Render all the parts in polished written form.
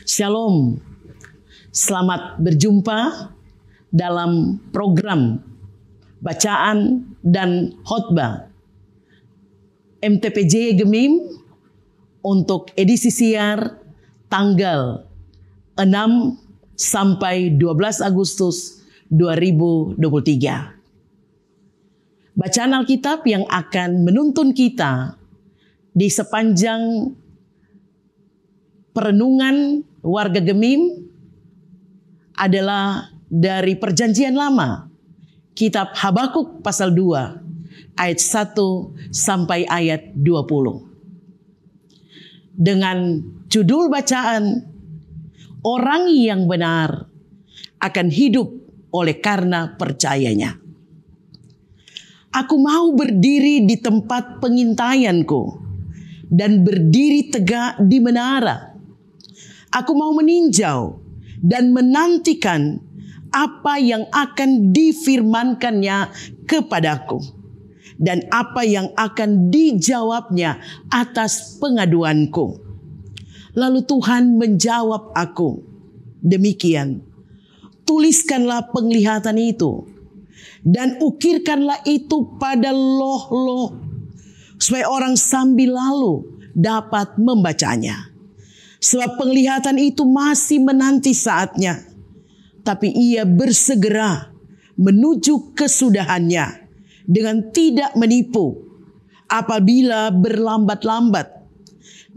Shalom, selamat berjumpa dalam program bacaan dan khotbah MTPJ Gemim untuk edisi siar tanggal 6 sampai 12 Agustus 2023. Bacaan Alkitab yang akan menuntun kita di sepanjang perenungan warga Gemim adalah dari Perjanjian Lama, kitab Habakuk pasal 2 ayat 1 sampai ayat 20. Dengan judul bacaan, orang yang benar akan hidup oleh karena percayanya. Aku mau berdiri di tempat pengintaianku dan berdiri tegak di menara. Aku mau meninjau dan menantikan apa yang akan difirmankannya kepadaku dan apa yang akan dijawabnya atas pengaduanku. Lalu Tuhan menjawab aku, demikian, tuliskanlah penglihatan itu dan ukirkanlah itu pada loh-loh, supaya orang sambil lalu dapat membacanya. Sebab penglihatan itu masih menanti saatnya, tapi ia bersegera menuju kesudahannya dengan tidak menipu. Apabila berlambat-lambat,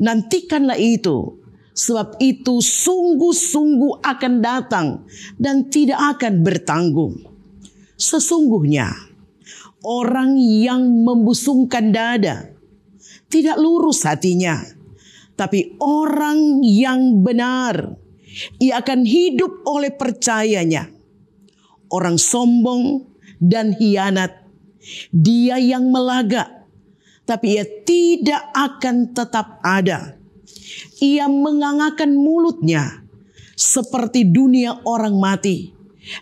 nantikanlah itu, sebab itu sungguh-sungguh akan datang dan tidak akan bertanggung. Sesungguhnya orang yang membusungkan dada tidak lurus hatinya, tapi orang yang benar, ia akan hidup oleh percayanya. Orang sombong dan hianat, dia yang melagak, tapi ia tidak akan tetap ada. Ia mengangakan mulutnya seperti dunia orang mati,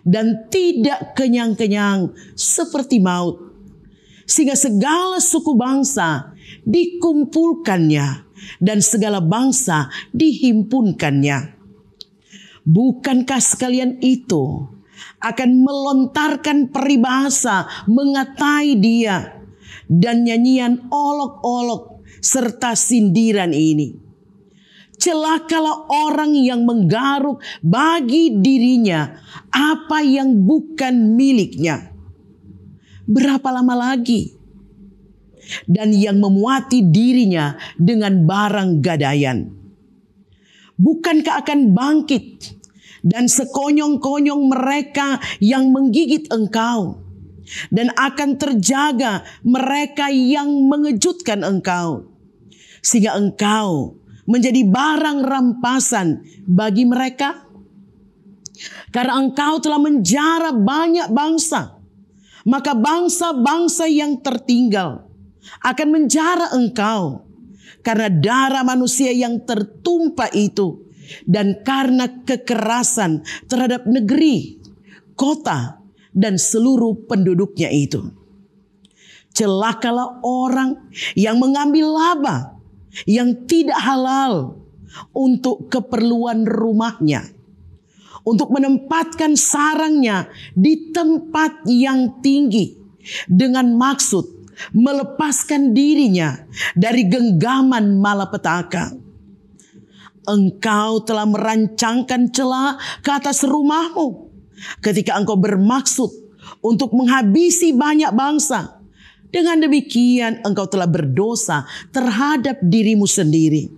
dan tidak kenyang-kenyang seperti maut. Sehingga segala suku bangsa dikumpulkannya dan segala bangsa dihimpunkannya. Bukankah sekalian itu akan melontarkan peribahasa mengatai dia dan nyanyian olok-olok serta sindiran ini? Celakalah orang yang menggaruk bagi dirinya apa yang bukan miliknya. Berapa lama lagi? Dan yang memuati dirinya dengan barang gadaian. Bukankah akan bangkit dan sekonyong-konyong mereka yang menggigit engkau, dan akan terjaga mereka yang mengejutkan engkau, sehingga engkau menjadi barang rampasan bagi mereka? Karena engkau telah menjara banyak bangsa, maka bangsa-bangsa yang tertinggal akan menjara engkau karena darah manusia yang tertumpah itu, dan karena kekerasan terhadap negeri, kota, dan seluruh penduduknya itu. Celakalah orang yang mengambil laba yang tidak halal untuk keperluan rumahnya, untuk menempatkan sarangnya di tempat yang tinggi dengan maksud melepaskan dirinya dari genggaman malapetaka. Engkau telah merancangkan celah ke atas rumahmu ketika engkau bermaksud untuk menghabisi banyak bangsa. Dengan demikian engkau telah berdosa terhadap dirimu sendiri.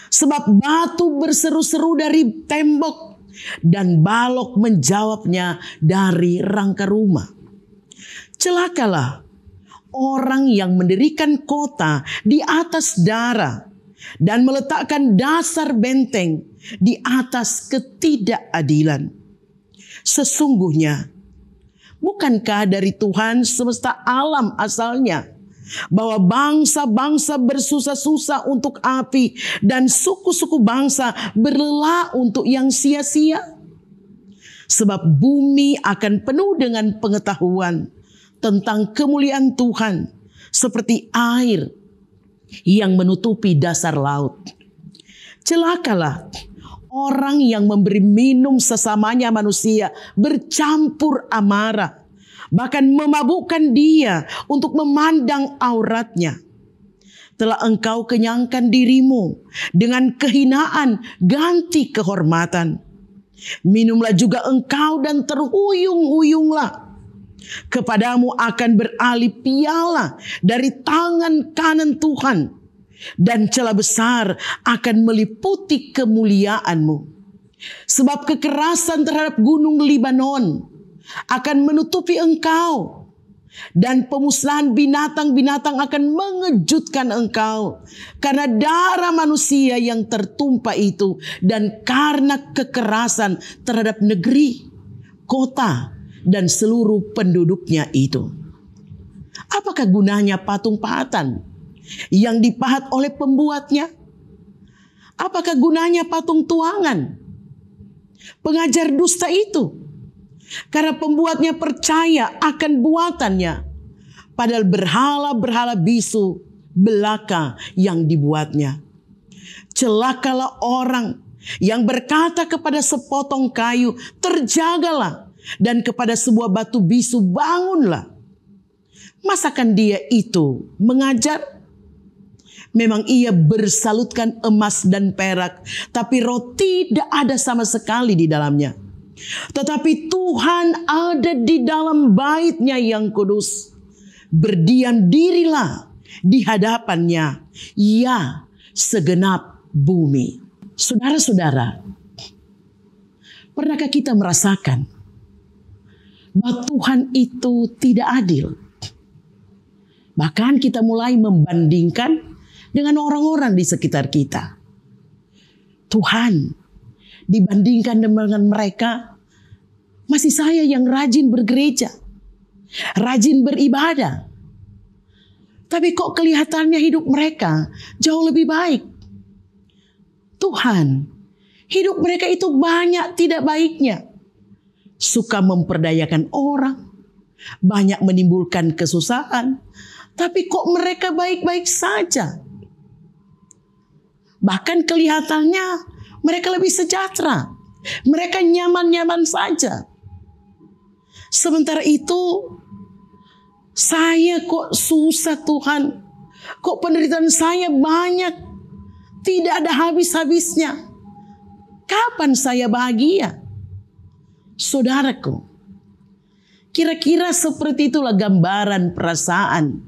Sebab batu berseru-seru dari tembok dan balok menjawabnya dari rangka rumah. Celakalah orang yang mendirikan kota di atas darah dan meletakkan dasar benteng di atas ketidakadilan. Sesungguhnya, bukankah dari Tuhan semesta alam asalnya, bahwa bangsa-bangsa bersusah-susah untuk api dan suku-suku bangsa berlelah untuk yang sia-sia? Sebab bumi akan penuh dengan pengetahuan tentang kemuliaan Tuhan seperti air yang menutupi dasar laut. Celakalah Orang yang memberi minum sesamanya manusia bercampur amarah, bahkan memabukkan dia untuk memandang auratnya. Telah engkau kenyangkan dirimu dengan kehinaan ganti kehormatan. Minumlah juga engkau dan terhuyung-huyunglah. Kepadamu akan beralih piala dari tangan kanan Tuhan, dan celah besar akan meliputi kemuliaanmu. Sebab kekerasan terhadap gunung Libanon akan menutupi engkau, dan pemusnahan binatang-binatang akan mengejutkan engkau karena darah manusia yang tertumpah itu, dan karena kekerasan terhadap negeri, kota, dan seluruh penduduknya itu. Apakah gunanya patung pahatan yang dipahat oleh pembuatnya? Apakah gunanya patung tuangan pengajar dusta itu? Karena pembuatnya percaya akan buatannya, padahal berhala-berhala bisu belaka yang dibuatnya. Celakalah orang yang berkata kepada sepotong kayu, terjagalah, dan kepada sebuah batu bisu, bangunlah. Masakan dia itu mengajar? Memang ia bersalutkan emas dan perak, tapi roh tidak ada sama sekali di dalamnya. Tetapi Tuhan ada di dalam bait-Nya yang kudus. Berdiam dirilah di hadapannya, ya segenap bumi. Saudara-saudara, pernahkah kita merasakan bahwa Tuhan itu tidak adil? Bahkan kita mulai membandingkan dengan orang-orang di sekitar kita. Tuhan, dibandingkan dengan mereka, masih saya yang rajin bergereja, rajin beribadah. Tapi kok kelihatannya hidup mereka jauh lebih baik. Tuhan, hidup mereka itu banyak tidak baiknya. Suka memperdayakan orang, banyak menimbulkan kesusahan. Tapi kok mereka baik-baik saja. Bahkan kelihatannya mereka lebih sejahtera. Mereka nyaman-nyaman saja. Sementara itu, saya kok susah Tuhan. Kok penderitaan saya banyak. Tidak ada habis-habisnya. Kapan saya bahagia? Saudaraku, kira-kira seperti itulah gambaran perasaan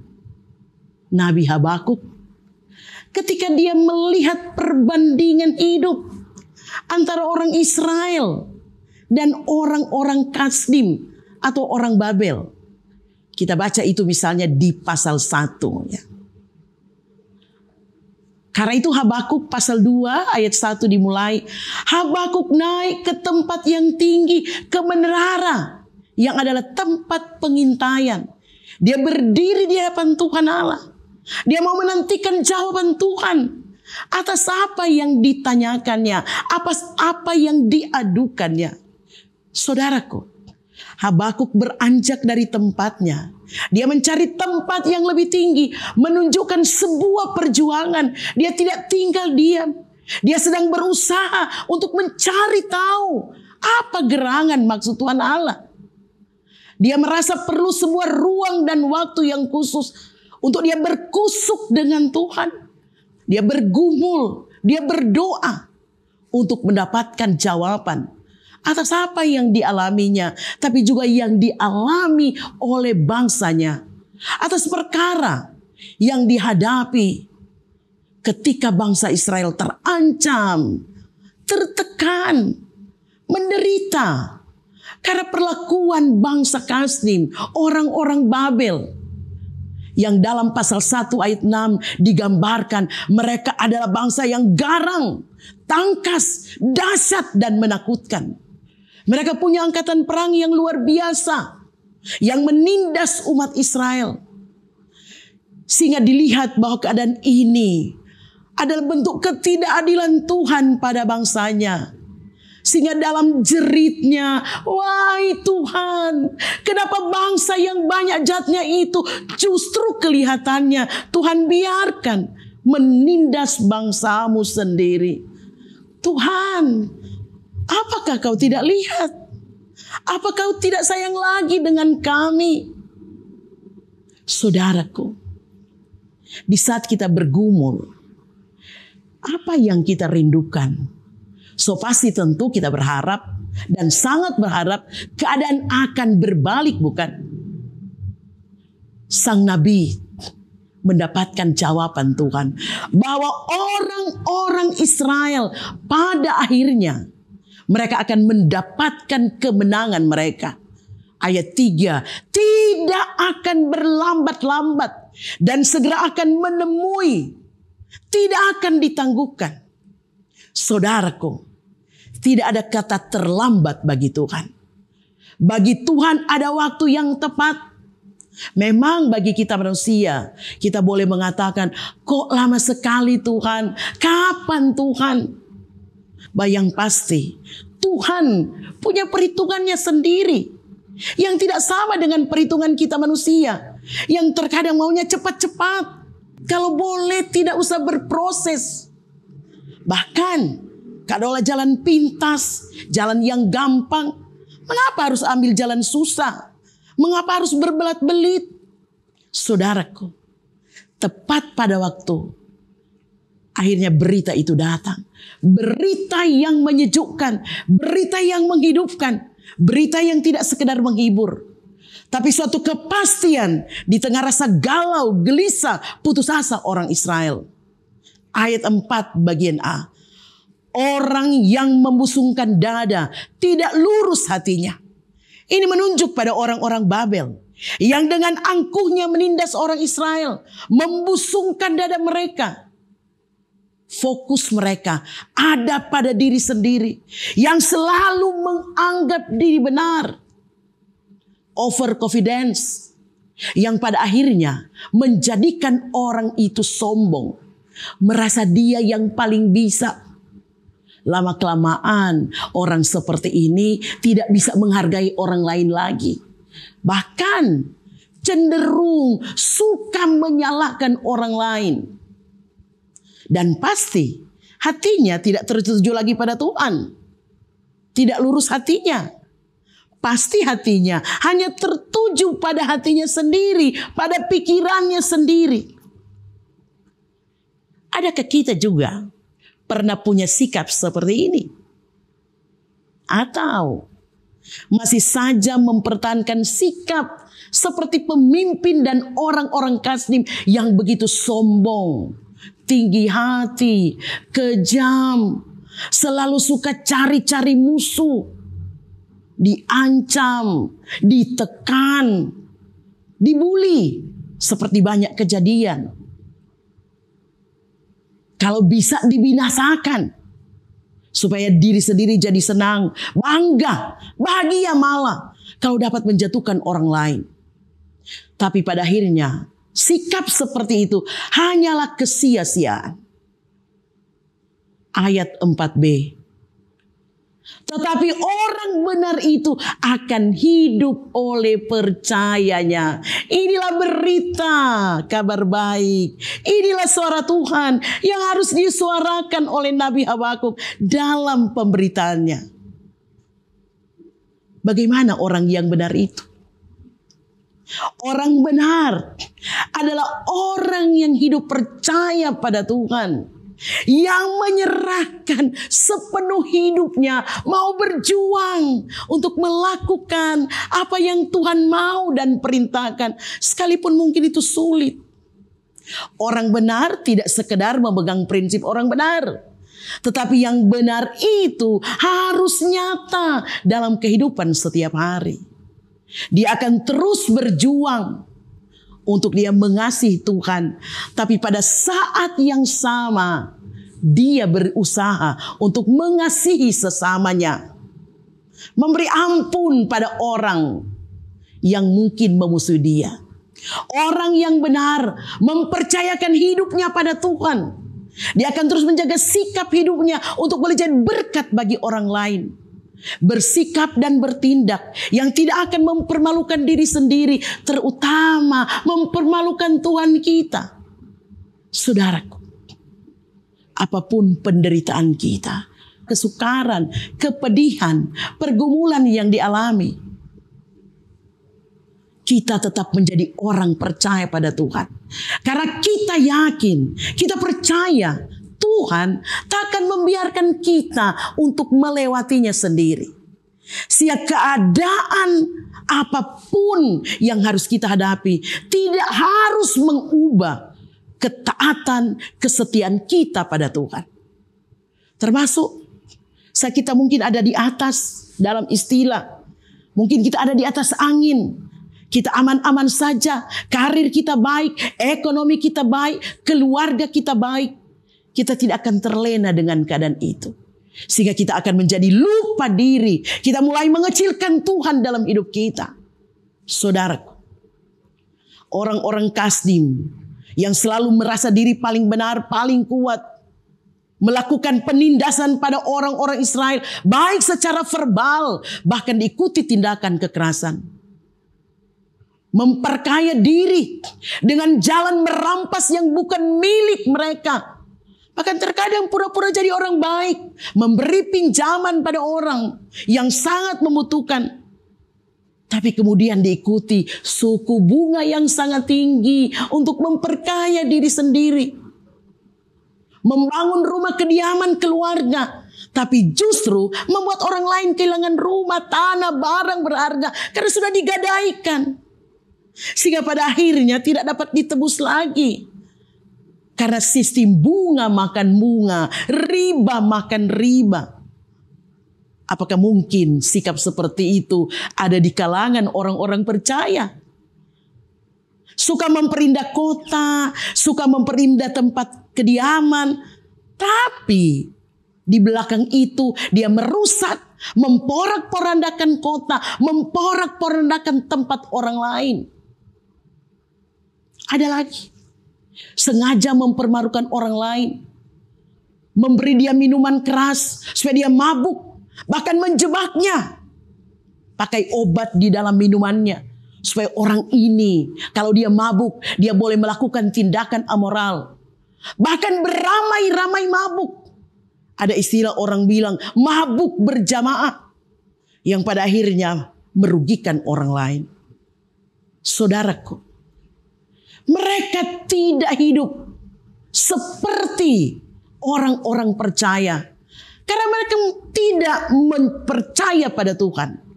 Nabi Habakuk ketika dia melihat perbandingan hidup antara orang Israel dan orang-orang Kasdim atau orang Babel. Kita baca itu misalnya di pasal 1 ya. Karena itu Habakuk pasal 2 ayat 1 dimulai. Habakuk naik ke tempat yang tinggi, ke menara yang adalah tempat pengintaian. Dia berdiri di hadapan Tuhan Allah. Dia mau menantikan jawaban Tuhan atas apa yang ditanyakannya, apa yang diadukannya. Saudaraku, Habakuk beranjak dari tempatnya. Dia mencari tempat yang lebih tinggi, menunjukkan sebuah perjuangan. Dia tidak tinggal diam. Dia sedang berusaha untuk mencari tahu apa gerangan maksud Tuhan Allah. Dia merasa perlu sebuah ruang dan waktu yang khusus untuk dia berkusuk dengan Tuhan. Dia bergumul, dia berdoa untuk mendapatkan jawaban atas apa yang dialaminya, tapi juga yang dialami oleh bangsanya, atas perkara yang dihadapi ketika bangsa Israel terancam, tertekan, menderita karena perlakuan bangsa Kasdim, orang-orang Babel. Yang dalam pasal 1 ayat 6 digambarkan mereka adalah bangsa yang garang, tangkas, dahsyat dan menakutkan. Mereka punya angkatan perang yang luar biasa, yang menindas umat Israel. Sehingga dilihat bahwa keadaan ini adalah bentuk ketidakadilan Tuhan pada bangsanya. Sehingga dalam jeritnya, wahai Tuhan, kenapa bangsa yang banyak jahatnya itu justru kelihatannya Tuhan biarkan menindas bangsamu sendiri. Tuhan, apakah kau tidak lihat? Apa kau tidak sayang lagi dengan kami? Saudaraku, di saat kita bergumul, apa yang kita rindukan? So pasti tentu kita berharap dan sangat berharap keadaan akan berbalik, bukan? Sang Nabi mendapatkan jawaban Tuhan bahwa orang-orang Israel pada akhirnya mereka akan mendapatkan kemenangan mereka. Ayat 3, tidak akan berlambat-lambat dan segera akan menemui, tidak akan ditangguhkan. Saudaraku, tidak ada kata terlambat bagi Tuhan. Bagi Tuhan ada waktu yang tepat. Memang bagi kita manusia, kita boleh mengatakan, kok lama sekali Tuhan? Kapan Tuhan? Bayang pasti, Tuhan punya perhitungannya sendiri. Yang tidak sama dengan perhitungan kita manusia. Yang terkadang maunya cepat-cepat. Kalau boleh tidak usah berproses. Bahkan, kalaulah jalan pintas, jalan yang gampang, mengapa harus ambil jalan susah? Mengapa harus berbelat-belit? Saudaraku, tepat pada waktu akhirnya berita itu datang. Berita yang menyejukkan, berita yang menghidupkan, berita yang tidak sekedar menghibur, tapi suatu kepastian di tengah rasa galau, gelisah, putus asa orang Israel. Ayat 4 bagian A. Orang yang membusungkan dada tidak lurus hatinya. Ini menunjuk pada orang-orang Babel yang dengan angkuhnya menindas orang Israel, membusungkan dada mereka. Fokus mereka ada pada diri sendiri yang selalu menganggap diri benar. Overconfidence yang pada akhirnya menjadikan orang itu sombong, merasa dia yang paling bisa. Lama-kelamaan orang seperti ini tidak bisa menghargai orang lain lagi. Bahkan cenderung suka menyalahkan orang lain. Dan pasti hatinya tidak tertuju lagi pada Tuhan. Tidak lurus hatinya. Pasti hatinya hanya tertuju pada hatinya sendiri, pada pikirannya sendiri. Adakah kita juga pernah punya sikap seperti ini? Atau masih saja mempertahankan sikap seperti pemimpin dan orang-orang Kasdim yang begitu sombong, tinggi hati, kejam, selalu suka cari-cari musuh, diancam, ditekan, dibully, seperti banyak kejadian. Kalau bisa dibinasakan, supaya diri sendiri jadi senang, bangga, bahagia malah kalau dapat menjatuhkan orang lain. Tapi pada akhirnya sikap seperti itu hanyalah kesia-siaan. Ayat 4b. Tetapi orang benar itu akan hidup oleh percayanya. Inilah berita, kabar baik. Inilah suara Tuhan yang harus disuarakan oleh Nabi Habakuk dalam pemberitaannya. Bagaimana orang yang benar itu? Orang benar adalah orang yang hidup percaya pada Tuhan, yang menyerahkan sepenuh hidupnya, mau berjuang untuk melakukan apa yang Tuhan mau dan perintahkan, sekalipun mungkin itu sulit. Orang benar tidak sekedar memegang prinsip orang benar, tetapi yang benar itu harus nyata dalam kehidupan setiap hari. Dia akan terus berjuang untuk dia mengasihi Tuhan. Tapi pada saat yang sama, dia berusaha untuk mengasihi sesamanya. Memberi ampun pada orang yang mungkin memusuhi dia. Orang yang benar mempercayakan hidupnya pada Tuhan. Dia akan terus menjaga sikap hidupnya untuk boleh jadi berkat bagi orang lain. Bersikap dan bertindak yang tidak akan mempermalukan diri sendiri, terutama mempermalukan Tuhan kita. Saudaraku, apapun penderitaan kita, kesukaran, kepedihan, pergumulan yang dialami, kita tetap menjadi orang percaya pada Tuhan. Karena kita yakin, kita percaya Tuhan tak akan membiarkan kita untuk melewatinya sendiri. Sehingga keadaan apapun yang harus kita hadapi tidak harus mengubah ketaatan, kesetiaan kita pada Tuhan. Termasuk saat kita mungkin ada di atas dalam istilah. Mungkin kita ada di atas angin. Kita aman-aman saja. Karir kita baik. Ekonomi kita baik. Keluarga kita baik. Kita tidak akan terlena dengan keadaan itu. Sehingga kita akan menjadi lupa diri. Kita mulai mengecilkan Tuhan dalam hidup kita. Saudaraku, orang-orang Kasdim yang selalu merasa diri paling benar, paling kuat, melakukan penindasan pada orang-orang Israel, baik secara verbal, bahkan diikuti tindakan kekerasan. Memperkaya diri dengan jalan merampas yang bukan milik mereka. Bahkan terkadang pura-pura jadi orang baik, memberi pinjaman pada orang yang sangat membutuhkan. Tapi kemudian diikuti suku bunga yang sangat tinggi untuk memperkaya diri sendiri. Membangun rumah kediaman keluarga. Tapi justru membuat orang lain kehilangan rumah, tanah, barang berharga. Karena sudah digadaikan. Sehingga pada akhirnya tidak dapat ditebus lagi. Karena sistem bunga makan bunga, riba makan riba. Apakah mungkin sikap seperti itu ada di kalangan orang-orang percaya? Suka memperindah kota, suka memperindah tempat kediaman. Tapi di belakang itu dia merusak, memporak-porandakan kota, memporak-porandakan tempat orang lain. Ada lagi. Sengaja mempermarukan orang lain. Memberi dia minuman keras supaya dia mabuk. Bahkan menjebaknya. Pakai obat di dalam minumannya. Supaya orang ini kalau dia mabuk, dia boleh melakukan tindakan amoral. Bahkan beramai-ramai mabuk. Ada istilah orang bilang mabuk berjamaah. Yang pada akhirnya merugikan orang lain. Saudaraku, mereka tidak hidup seperti orang-orang percaya. Karena mereka tidak percaya pada Tuhan.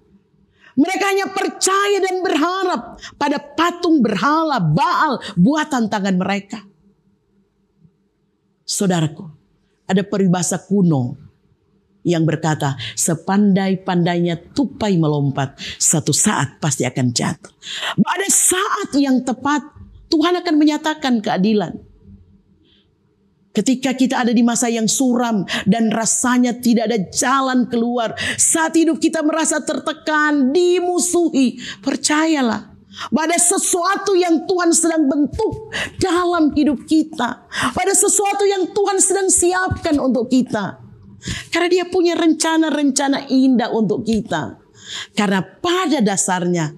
Mereka hanya percaya dan berharap pada patung berhala Baal buatan tangan mereka. Saudaraku, ada peribahasa kuno yang berkata, sepandai-pandainya tupai melompat, satu saat pasti akan jatuh. Pada saat yang tepat, Tuhan akan menyatakan keadilan. Ketika kita ada di masa yang suram dan rasanya tidak ada jalan keluar, saat hidup kita merasa tertekan, dimusuhi, percayalah, pada sesuatu yang Tuhan sedang bentuk dalam hidup kita, pada sesuatu yang Tuhan sedang siapkan untuk kita. Karena dia punya rencana-rencana indah untuk kita. Karena pada dasarnya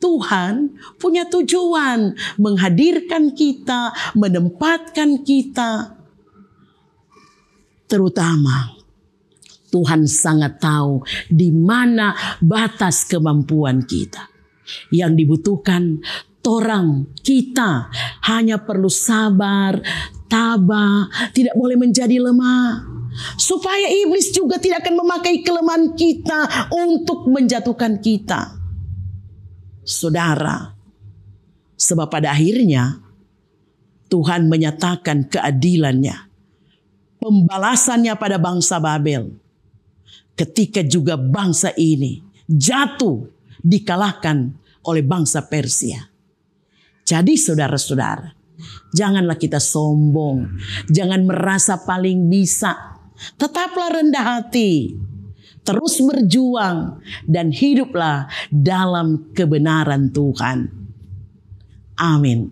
Tuhan punya tujuan menghadirkan kita, menempatkan kita. Terutama Tuhan sangat tahu di mana batas kemampuan kita. Yang dibutuhkan kita hanya perlu sabar, tabah, tidak boleh menjadi lemah. Supaya iblis juga tidak akan memakai kelemahan kita untuk menjatuhkan kita. Saudara, sebab pada akhirnya Tuhan menyatakan keadilannya, pembalasannya pada bangsa Babel, ketika juga bangsa ini jatuh dikalahkan oleh bangsa Persia. Jadi saudara-saudara, janganlah kita sombong, jangan merasa paling bisa, tetaplah rendah hati. Terus berjuang dan hiduplah dalam kebenaran Tuhan. Amin.